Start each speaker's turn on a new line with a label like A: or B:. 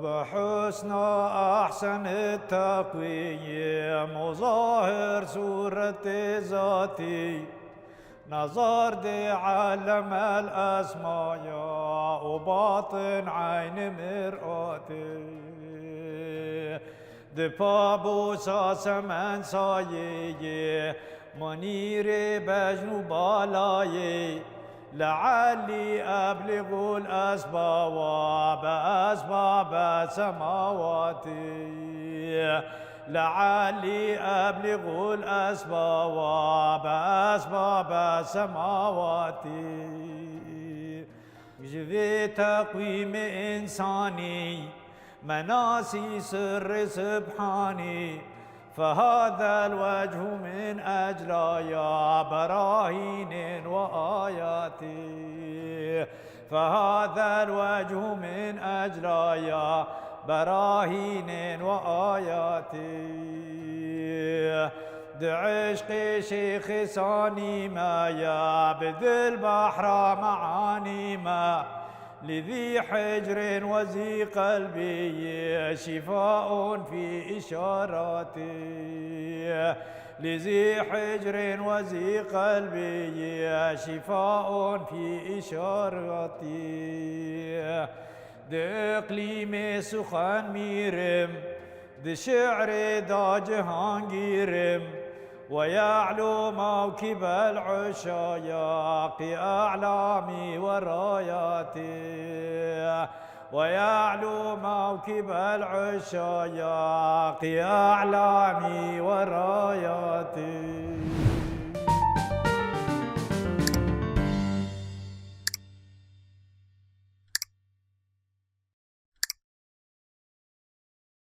A: بحسن أحسن التقويم وظاهر صورة ذاتي نظر دي علم الأسماء وباطن عين مرآتي دي بابوسا سمن سايي منير بجنو بالاي لعلي أبلغ الأسباب بأسباب سماواتي لعلي أبلغ الأسباب بأسباب سماواتي جفي تقويم إنساني مناسي سر سبحاني فهذا الوجه من أجلايا براهين وآيات فهذا الوجه من أجلايا براهين وآيات دعشق شيخ ساني ما يابد البحر معاني ما لذي حجر وذي قلبي شفاء في إشاراتي لذي حجر وذي قلبي شفاء في إشاراتي دقليم سخن ميرم دشعر دا جهانجيرم ويعلو موكب العشاياق أعلامي وراياتي ويعلو موكب العشاياق أعلامي وراياتي